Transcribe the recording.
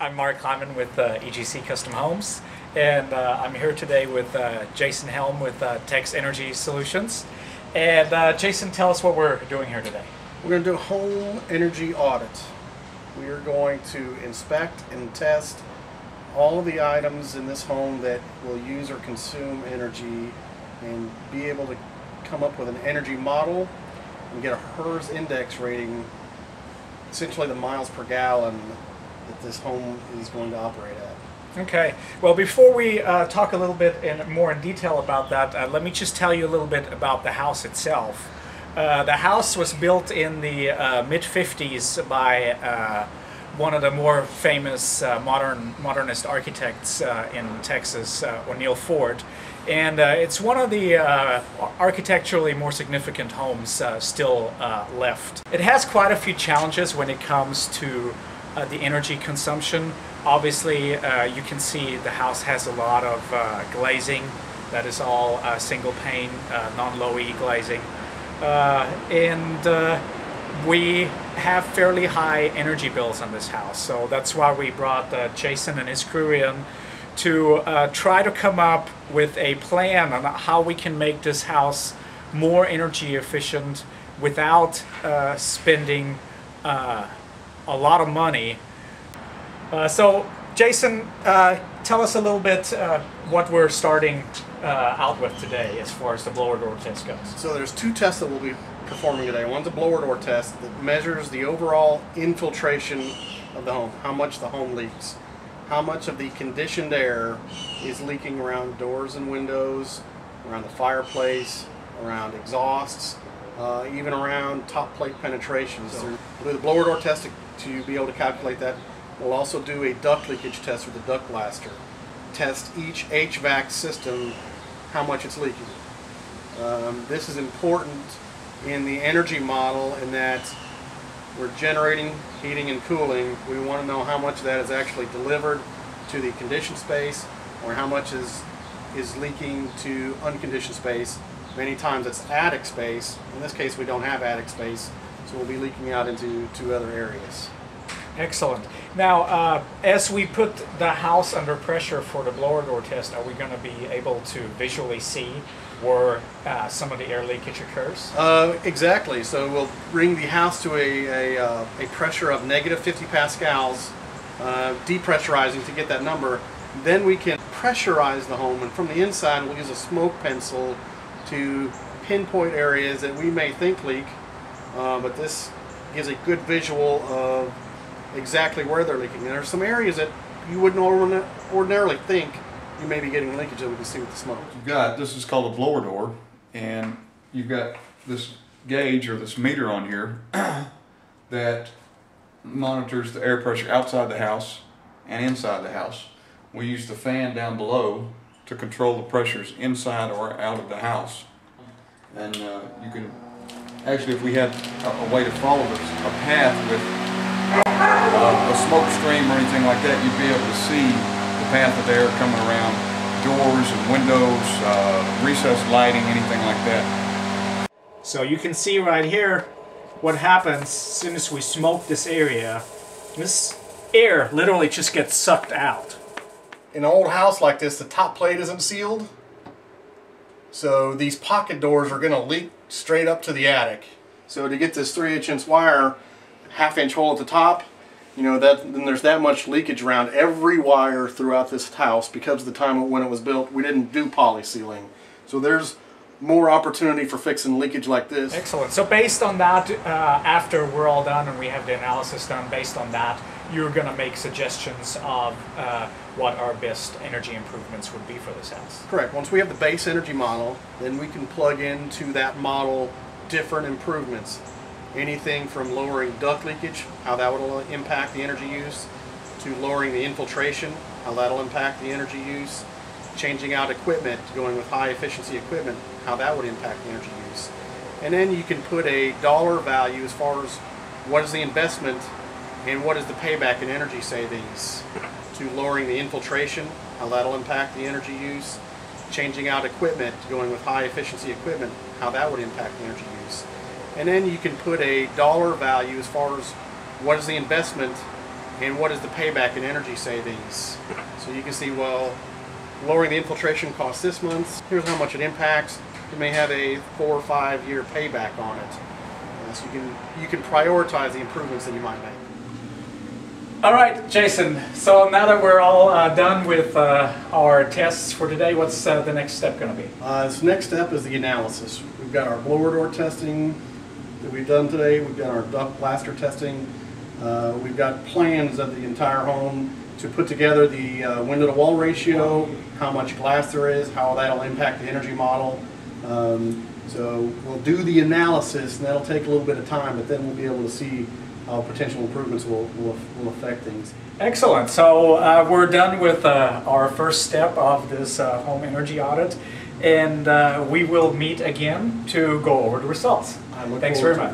I'm Mark Hyman with EGC Custom Homes, and I'm here today with Jason Helm with Tex Energy Solutions. And Jason, tell us what we're doing here today. We're going to do a home energy audit. We are going to inspect and test all the items in this home that will use or consume energy and be able to come up with an energy model and get a HERS index rating, essentially the miles per gallon that this home is going to operate at. Okay, well, before we talk a little bit more in detail about that, let me just tell you a little bit about the house itself. The house was built in the mid-50s by one of the more famous modernist architects in Texas, O'Neill Ford. And it's one of the architecturally more significant homes still left. It has quite a few challenges when it comes to the energy consumption. Obviously, you can see the house has a lot of glazing. That is all single pane, non-low E glazing. We have fairly high energy bills on this house. So that's why we brought Jason and his crew in to try to come up with a plan on how we can make this house more energy efficient without spending a lot of money. So Jason, tell us a little bit what we're starting out with today as far as the blower door test goes. So there's two tests that we'll be performing today. One's a blower door test that measures the overall infiltration of the home, how much the home leaks, how much of the conditioned air is leaking around doors and windows, around the fireplace, around exhausts, even around top plate penetrations. So we'll do the blower door test to be able to calculate that. We'll also do a duct leakage test with the duct blaster. Test each HVAC system, how much it's leaking. This is important in the energy model in that we're generating heating and cooling. We want to know how much of that is actually delivered to the conditioned space or how much is leaking to unconditioned space. Many times it's attic space. In this case we don't have attic space, so we'll be leaking out into two other areas. Excellent. Now, as we put the house under pressure for the blower door test, are we going to be able to visually see where some of the air leakage occurs? Exactly. So we'll bring the house to a pressure of -50 pascals, depressurizing to get that number. Then we can pressurize the home, and from the inside we'll use a smoke pencil to pinpoint areas that we may think leak, but this gives a good visual of exactly where they're leaking. And there's some areas that you wouldn't ordinarily think you may be getting leakage that we can see with the smoke. This is called a blower door, and you've got this gauge or this meter on here that monitors the air pressure outside the house and inside the house. We use the fan down below to control the pressures inside or out of the house. And you can actually, if we had a way to follow a path with a smoke stream or anything like that, you'd be able to see the path of air coming around doors and windows, recessed lighting, anything like that. So you can see right here what happens as soon as we smoke this area. This air literally just gets sucked out. In an old house like this, the top plate isn't sealed, so these pocket doors are going to leak straight up to the attic. So to get this 3/8" wire, half-inch hole at the top, you know, then there's that much leakage around every wire throughout this house because of the time when it was built. We didn't do poly sealing, so there's more opportunity for fixing leakage like this. Excellent. So based on that, after we're all done and we have the analysis done, based on that, you're going to make suggestions of what our best energy improvements would be for this house. Correct. Once we have the base energy model, then we can plug into that model different improvements. Anything from lowering duct leakage, how that will impact the energy use, to lowering the infiltration, how that will impact the energy use, changing out equipment, going with high efficiency equipment, how that would impact the energy use. And then you can put a dollar value as far as what is the investment and what is the payback in energy savings, to lowering the infiltration, how that will impact the energy use, changing out equipment, going with high efficiency equipment, how that would impact the energy use. And then you can put a dollar value as far as what is the investment and what is the payback in energy savings. So you can see, well, lowering the infiltration costs this month, here's how much it impacts. You may have a 4 or 5 year payback on it. So you can prioritize the improvements that you might make. All right, Jason, so now that we're all done with our tests for today, what's the next step going to be? This next step is the analysis. We've got our blower door testing that we've done today. We've got our duct blaster testing. We've got plans of the entire home to put together the window to wall ratio, how much glass there is, how that'll impact the energy model. So we'll do the analysis, and that'll take a little bit of time, but then we'll be able to see how potential improvements will affect things. Excellent. So we're done with our first step of this home energy audit, and we will meet again to go over the results. Thanks very much.